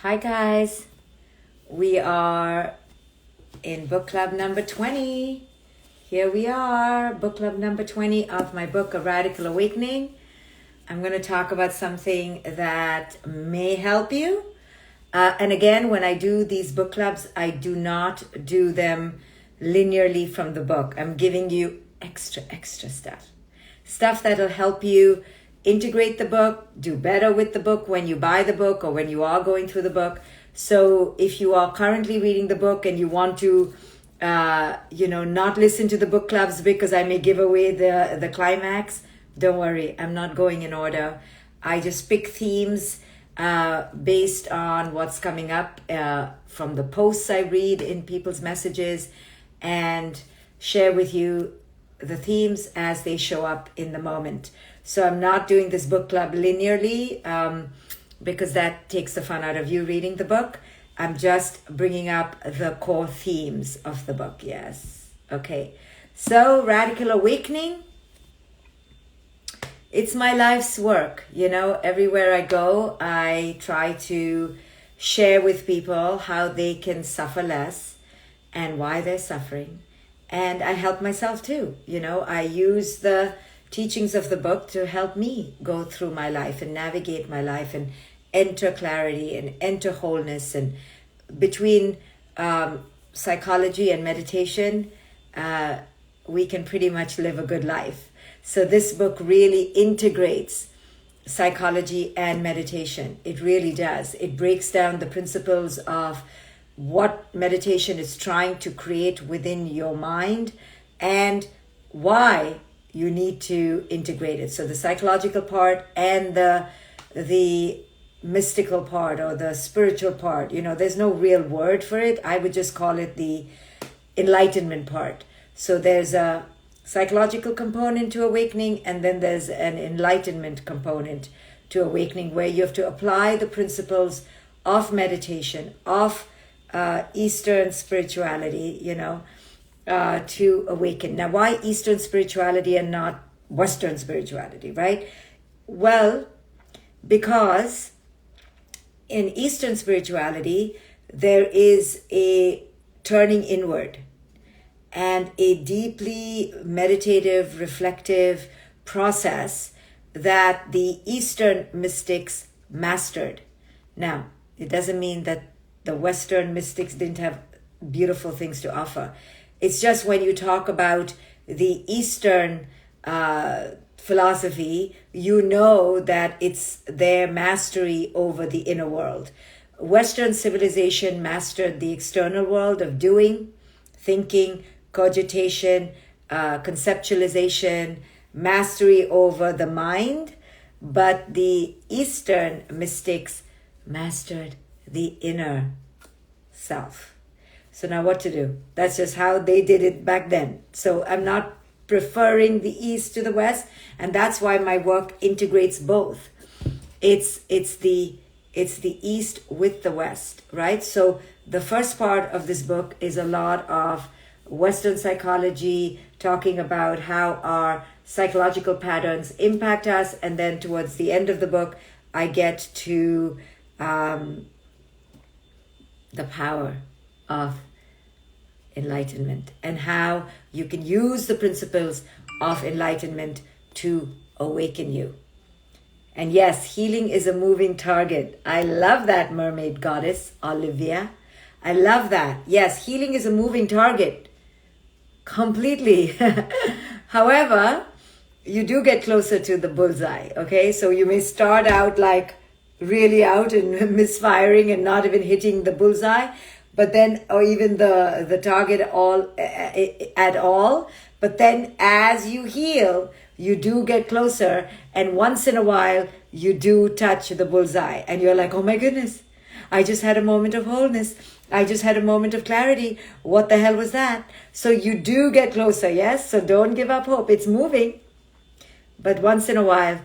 Hi guys, we are in book club number 20. Here we are, book club number 20 of my book, A Radical Awakening. I'm going to talk about something that may help you. And again, when I do these book clubs, I do not do them linearly from the book. I'm giving you extra stuff. Stuff that'll help you integrate the book, do better with the book when you buy the book or when you are going through the book. So if you are currently reading the book and you want to, not listen to the book clubs because I may give away the climax, don't worry, I'm not going in order. I just pick themes based on what's coming up from the posts I read in people's messages and share with you the themes as they show up in the moment. So I'm not doing this book club linearly because that takes the fun out of you reading the book. I'm just bringing up the core themes of the book. Yes. Okay. So Radical Awakening. It's my life's work. Everywhere I go, I try to share with people how they can suffer less and why they're suffering. And I help myself too. I use the teachings of the book to help me go through my life and navigate my life and enter clarity and enter wholeness. And between psychology and meditation, we can pretty much live a good life. So this book really integrates psychology and meditation. It really does. It breaks down the principles of what meditation is trying to create within your mind and why you need to integrate it. So the psychological part and the mystical part or the spiritual part, there's no real word for it. I would just call it the enlightenment part. So there's a psychological component to awakening, and then there's an enlightenment component to awakening, where you have to apply the principles of meditation, of Eastern spirituality, to awaken. Now, why Eastern spirituality and not Western spirituality, right? Well, because in Eastern spirituality, there is a turning inward and a deeply meditative, reflective process that the Eastern mystics mastered. Now, it doesn't mean that the Western mystics didn't have beautiful things to offer. It's just when you talk about the Eastern philosophy, you know that it's their mastery over the inner world. Western civilization mastered the external world of doing, thinking, cogitation, conceptualization, mastery over the mind, but the Eastern mystics mastered the inner self. So now what to do? That's just how they did it back then. So I'm not preferring the East to the West, and that's why my work integrates both. It's the East with the West, right? So the first part of this book is a lot of Western psychology, talking about how our psychological patterns impact us, and then towards the end of the book, I get to the power of enlightenment and how you can use the principles of enlightenment to awaken you. And yes, healing is a moving target. I love that, mermaid goddess Olivia. I love that. Yes, healing is a moving target. Completely. However, you do get closer to the bullseye, okay? So you may start out like really out and misfiring and not even hitting the bullseye, but then, or even the target at all. But then as you heal, you do get closer, and once in a while, you do touch the bullseye, and you're like, oh my goodness, I just had a moment of wholeness. I just had a moment of clarity. What the hell was that? So you do get closer, yes? So don't give up hope. It's moving. But once in a while,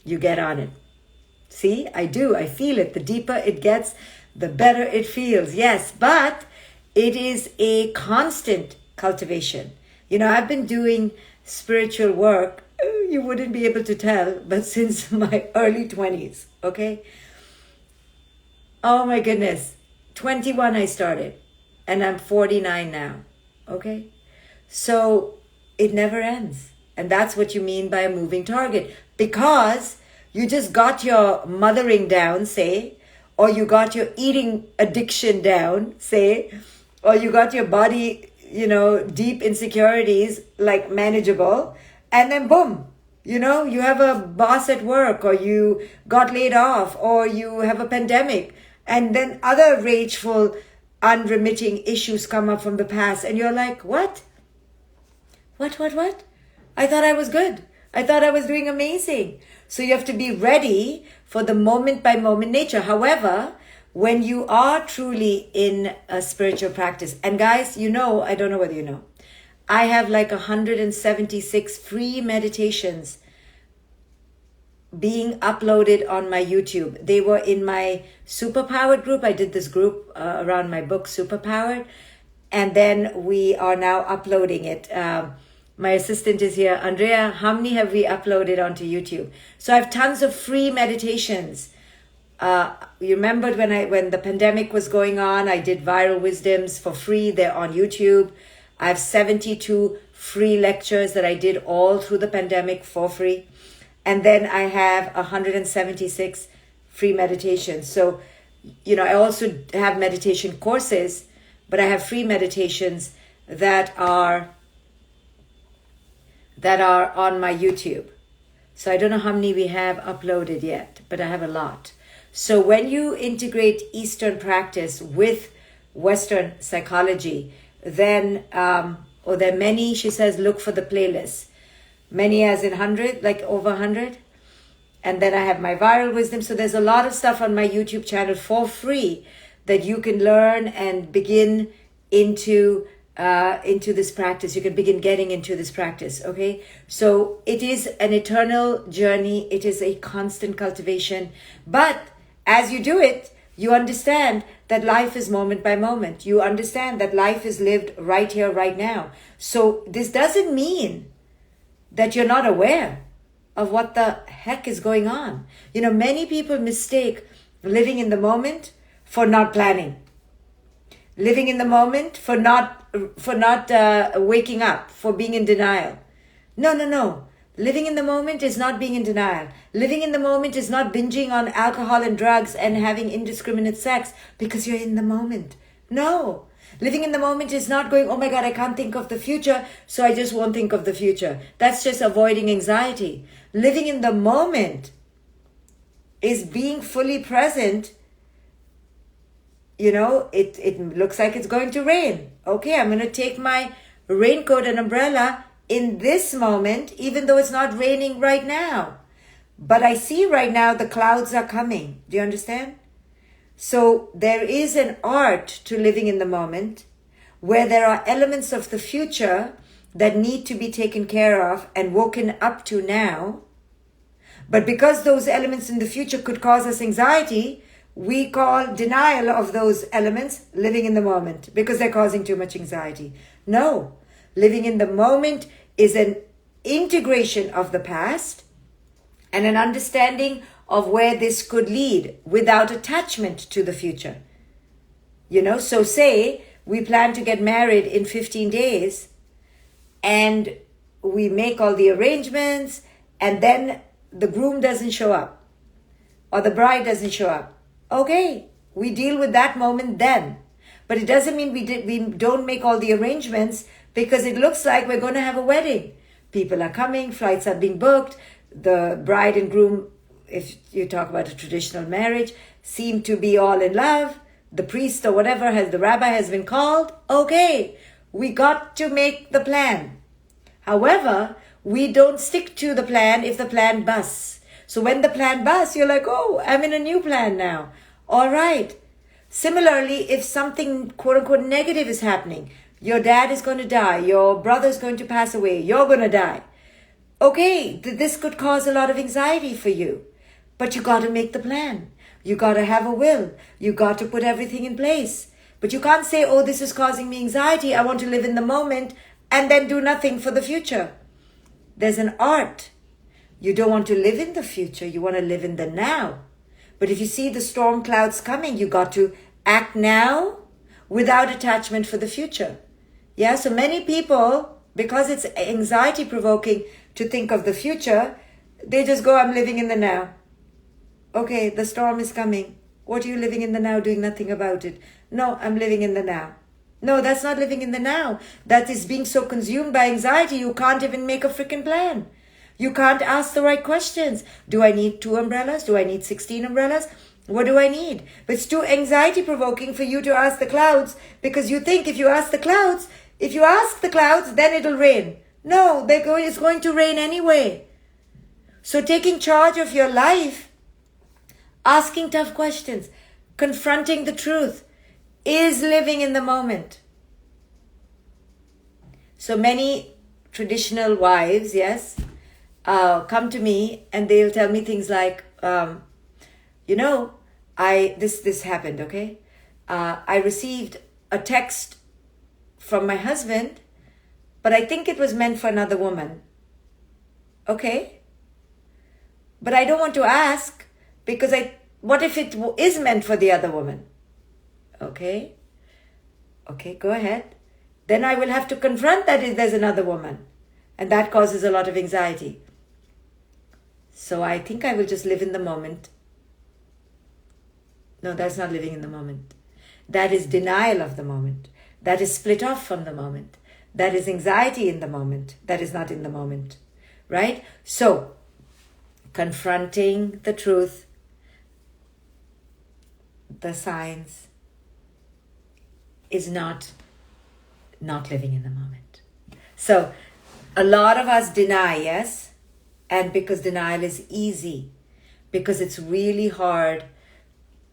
you get on it. See, I do. I feel it. The deeper it gets, the better it feels. Yes, but it is a constant cultivation. I've been doing spiritual work, you wouldn't be able to tell, but since my early 20s, okay? Oh my goodness. 21 I started, and I'm 49 now. Okay? So it never ends. And that's what you mean by a moving target. Because you just got your mothering down, say, or you got your eating addiction down, say, or you got your body, deep insecurities like manageable, and then boom, you have a boss at work, or you got laid off, or you have a pandemic, and then other rageful, unremitting issues come up from the past, and you're like, what? What? I thought I was good. I thought I was doing amazing. So you have to be ready for the moment by moment nature. However, when you are truly in a spiritual practice, and guys, I don't know whether you know, I have like 176 free meditations being uploaded on my YouTube. They were in my Superpowered group. I did this group around my book, Superpowered. And then we are now uploading it. My assistant is here. Andrea, how many have we uploaded onto YouTube? So I have tons of free meditations. You remembered when the pandemic was going on, I did viral wisdoms for free. They're on YouTube. I have 72 free lectures that I did all through the pandemic for free. And then I have 176 free meditations. So, I also have meditation courses, but I have free meditations that are on my YouTube. So I don't know how many we have uploaded yet, but I have a lot. So when you integrate Eastern practice with Western psychology, then, or there are many, she says, look for the playlist. Many as in 100, like over 100. And then I have my viral wisdom. So there's a lot of stuff on my YouTube channel for free that you can learn and begin into this practice. You can begin getting into this practice, okay? So it is an eternal journey. It is a constant cultivation. But as you do it, you understand that life is moment by moment. You understand that life is lived right here, right now. So this doesn't mean that you're not aware of what the heck is going on. Many people mistake living in the moment for not planning. Living in the moment for not waking up, for being in denial. No. Living in the moment is not being in denial. Living in the moment is not binging on alcohol and drugs and having indiscriminate sex because you're in the moment. No. Living in the moment is not going, oh my God, I can't think of the future, so I just won't think of the future. That's just avoiding anxiety. Living in the moment is being fully present. It looks like it's going to rain. Okay, I'm going to take my raincoat and umbrella in this moment, even though it's not raining right now. But I see right now the clouds are coming. Do you understand? So there is an art to living in the moment where there are elements of the future that need to be taken care of and woken up to now. But because those elements in the future could cause us anxiety, we call denial of those elements living in the moment because they're causing too much anxiety. No, living in the moment is an integration of the past and an understanding of where this could lead without attachment to the future. So say we plan to get married in 15 days and we make all the arrangements and then the groom doesn't show up or the bride doesn't show up. Okay, we deal with that moment then. But it doesn't mean we don't make all the arrangements because it looks like we're going to have a wedding. People are coming, flights are being booked, the bride and groom, if you talk about a traditional marriage, seem to be all in love. The priest or whatever, the rabbi has been called. Okay, we got to make the plan. However, we don't stick to the plan if the plan busts. So when the plan busts, you're like, oh, I'm in a new plan now. All right. Similarly, if something quote unquote negative is happening, your dad is going to die, your brother's going to pass away, you're going to die. Okay, this could cause a lot of anxiety for you, but you got to make the plan. You got to have a will. You got to put everything in place. But you can't say, oh, this is causing me anxiety. I want to live in the moment and then do nothing for the future. There's an art. You don't want to live in the future. You want to live in the now. But if you see the storm clouds coming, you got to act now without attachment for the future. Yeah, so many people, because it's anxiety provoking to think of the future, they just go, I'm living in the now. Okay, the storm is coming. What are you living in the now, doing nothing about it? No, I'm living in the now. No, that's not living in the now. That is being so consumed by anxiety, you can't even make a freaking plan. You can't ask the right questions. Do I need 2 umbrellas? Do I need 16 umbrellas? What do I need? But it's too anxiety provoking for you to ask the clouds, because you think if you ask the clouds, then it'll rain. No, it's going to rain anyway. So taking charge of your life, asking tough questions, confronting the truth, is living in the moment. So many traditional wives, yes, come to me and they'll tell me things like, this happened, okay? I received a text from my husband, but I think it was meant for another woman. Okay? But I don't want to ask, because what if it is meant for the other woman? Okay, go ahead. Then I will have to confront that if there's another woman. And that causes a lot of anxiety. So I think I will just live in the moment. No, that's not living in the moment. That is denial of the moment. That is split off from the moment. That is anxiety in the moment. That is not in the moment. Right? So, confronting the truth, the signs, is not living in the moment. So, a lot of us deny, yes? And because denial is easy, because it's really hard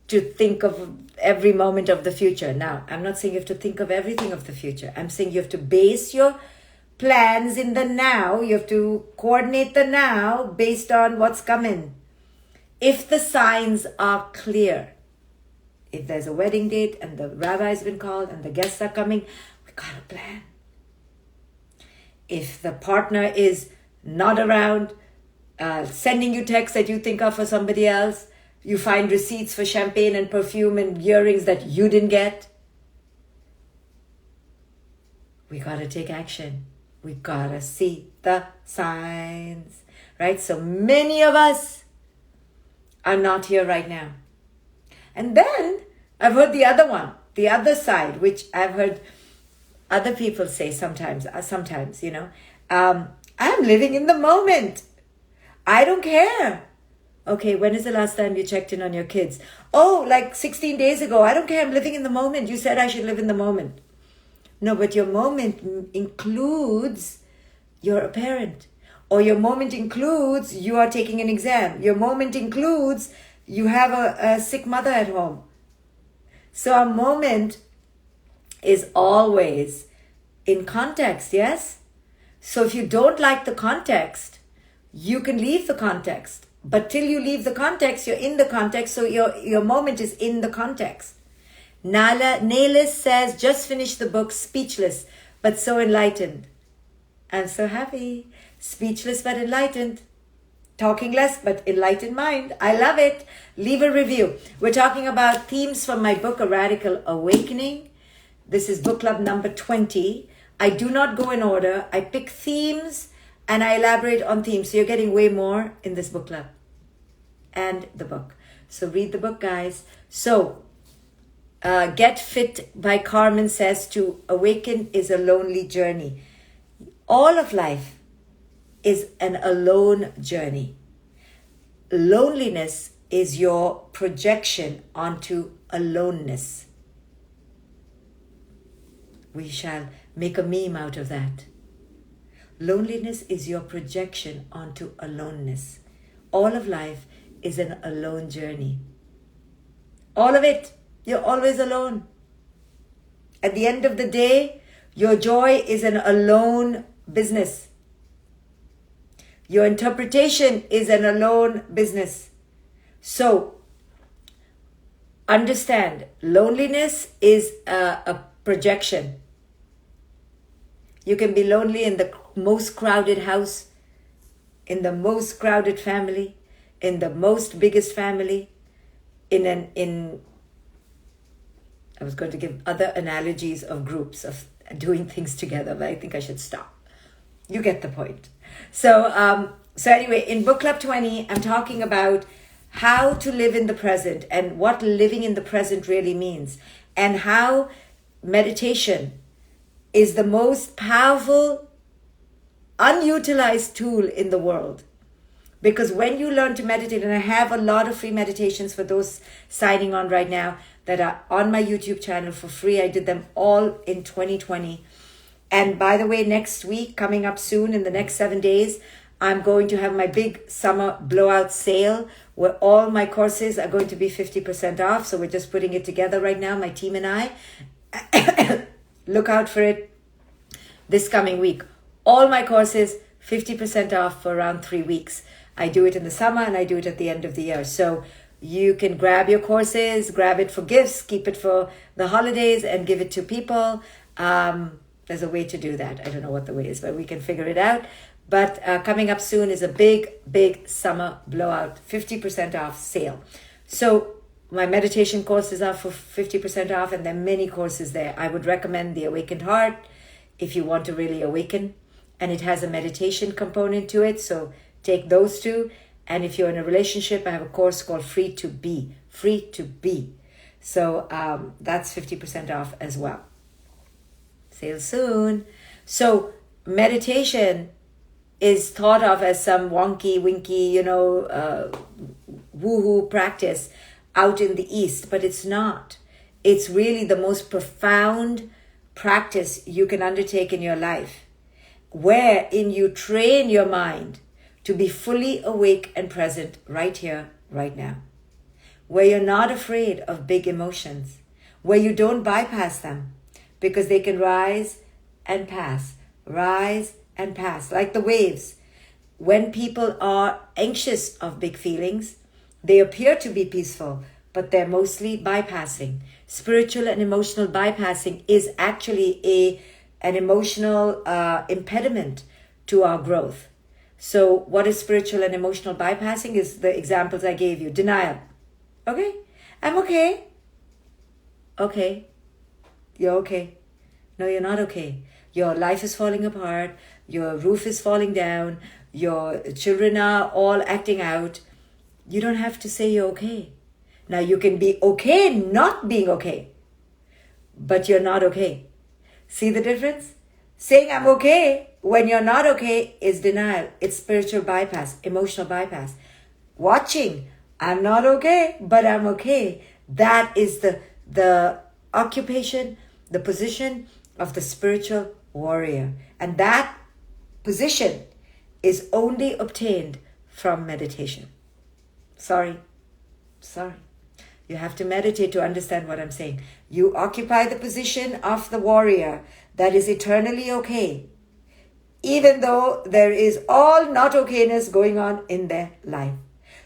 to think of every moment of the future. Now, I'm not saying you have to think of everything of the future. I'm saying you have to base your plans in the now. You have to coordinate the now based on what's coming. If the signs are clear, if there's a wedding date and the rabbi's been called and the guests are coming, we got a plan. If the partner is not around, sending you texts that you think are for somebody else, you find receipts for champagne and perfume and earrings that you didn't get, we got to take action. We got to see the signs, right? So many of us are not here right now. And then I've heard the other side, which I've heard other people say sometimes, I'm living in the moment. I don't care. Okay, when is the last time you checked in on your kids? Oh, like 16 days ago. I don't care. I'm living in the moment. You said I should live in the moment. No, but your moment includes you're a parent. Or your moment includes you are taking an exam. Your moment includes you have a sick mother at home. So our moment is always in context, yes? So if you don't like the context, you can leave the context. But till you leave the context, you're in the context, so your moment is in the context. Naylis says, just finished the book, speechless, but so enlightened. I'm so happy. Speechless but enlightened. Talking less but enlightened mind. I love it. Leave a review. We're talking about themes from my book, A Radical Awakening. This is book club number 20. I do not go in order. I pick themes and I elaborate on themes. So you're getting way more in this book club and the book. So read the book, guys. So, Get Fit by Carmen says, to awaken is a lonely journey. All of life is an alone journey. Loneliness is your projection onto aloneness. We shall make a meme out of that. Loneliness is your projection onto aloneness. All of life is an alone journey. All of it. You're always alone. At the end of the day, your joy is an alone business. Your interpretation is an alone business. So, understand, loneliness is a projection. You can be lonely in the most crowded house, in the most crowded family, in the most biggest family, in I was going to give other analogies of groups of doing things together, but I think I should stop. You get the point. So anyway, in Book Club 20, I'm talking about how to live in the present and what living in the present really means, and how meditation is the most powerful, unutilized tool in the world. Because when you learn to meditate, and I have a lot of free meditations for those signing on right now that are on my YouTube channel for free. I did them all in 2020. And by the way, next week, coming up soon in the next 7 days, I'm going to have my big summer blowout sale where all my courses are going to be 50% off. So we're just putting it together right now, my team and I. Look out for it this coming week. All my courses, 50% off for around 3 weeks. I do it in the summer and I do it at the end of the year. So you can grab your courses, grab it for gifts, keep it for the holidays and give it to people. There's a way to do that. I don't know what the way is, but we can figure it out. But coming up soon is a big summer blowout, 50% off sale. So my meditation courses are for 50% off, and there are many courses there. I would recommend the Awakened Heart if you want to really awaken. And it has a meditation component to it. So take those two. And if you're in a relationship, I have a course called Free to Be. Free to Be. So that's 50% off as well. Sale soon. So meditation is thought of as some wonky, winky, woohoo practice out in the East, but it's not. It's really the most profound practice you can undertake in your life, wherein you train your mind to be fully awake and present right here, right now, where you're not afraid of big emotions, where you don't bypass them because they can rise and pass, like the waves. When people are anxious of big feelings, they appear to be peaceful, but they're mostly bypassing. Spiritual and emotional bypassing is actually an emotional impediment to our growth. So what is spiritual and emotional bypassing is the examples I gave you. Denial. Okay, I'm okay. Okay, you're okay. No, you're not okay. Your life is falling apart. Your roof is falling down. Your children are all acting out. You don't have to say you're okay. Now you can be okay not being okay, but you're not okay. See the difference? Saying I'm okay when you're not okay is denial. It's spiritual bypass, emotional bypass. Watching, I'm not okay, but I'm okay. That is the occupation, the position of the spiritual warrior. And that position is only obtained from meditation. Sorry. You have to meditate to understand what I'm saying. You occupy the position of the warrior that is eternally okay, even though there is all not okayness going on in their life.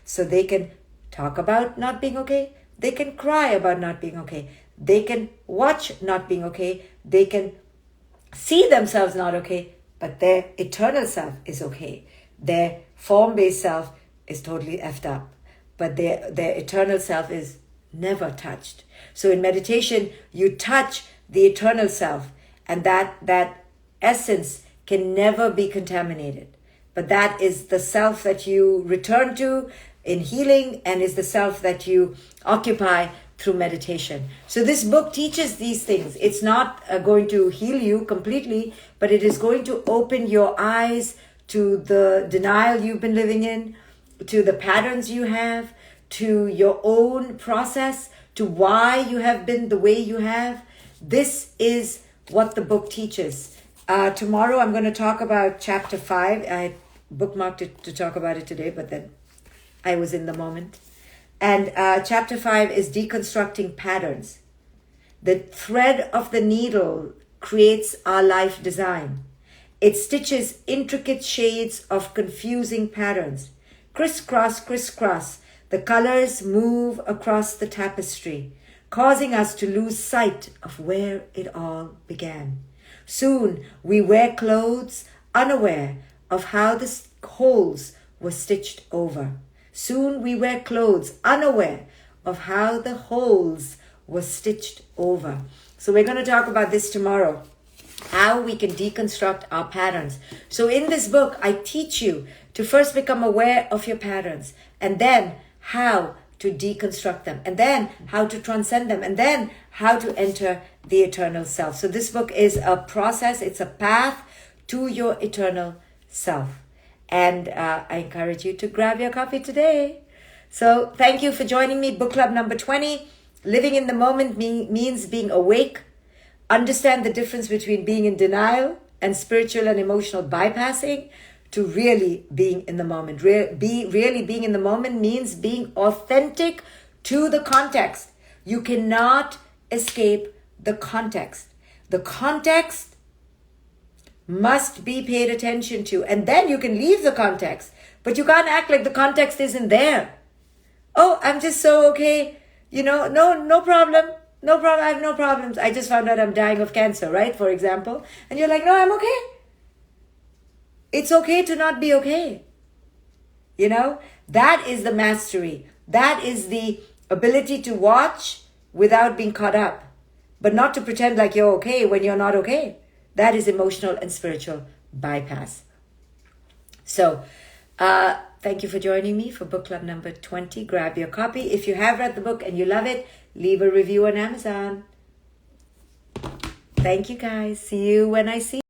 So they can talk about not being okay. They can cry about not being okay. They can watch not being okay. They can see themselves not okay, but their eternal self is okay. Their form-based self is totally effed up, but their eternal self is never touched. So in meditation, you touch the eternal self, and that essence can never be contaminated. But that is the self that you return to in healing, and is the self that you occupy through meditation. So this book teaches these things. It's not going to heal you completely, but it is going to open your eyes to the denial you've been living in, to the patterns you have, to your own process, to why you have been the way you have. This is what the book teaches. Tomorrow I'm going to talk about chapter 5. I bookmarked it to talk about it today, but then I was in the moment. And chapter 5 is deconstructing patterns. The thread of the needle creates our life design. It stitches intricate shades of confusing patterns. Crisscross, crisscross, the colors move across the tapestry, causing us to lose sight of where it all began. Soon we wear clothes unaware of how the holes were stitched over. Soon we wear clothes unaware of how the holes were stitched over. So we're going to talk about this tomorrow, how we can deconstruct our patterns. So in this book, I teach you to first become aware of your patterns, and then how to deconstruct them, and then how to transcend them, and then how to enter the eternal self. So this book is a process, it's a path to your eternal self. And I encourage you to grab your copy today. So thank you for joining me. Book club number 20. Living in the moment means being awake. Understand the difference between being in denial and spiritual and emotional bypassing to really being in the moment. Really being in the moment means being authentic to the context. You cannot escape the context. The context must be paid attention to, and then you can leave the context, but you can't act like the context isn't there. Oh, I'm just so okay. No problem. No problem. I have no problems. I just found out I'm dying of cancer, right? For example. And you're like, no, I'm okay. It's okay to not be okay. That is the mastery. That is the ability to watch without being caught up, but not to pretend like you're okay when you're not okay. That is emotional and spiritual bypass. So, thank you for joining me for book club number 20. Grab your copy. If you have read the book and you love it, leave a review on Amazon. Thank you guys. See you when I see you.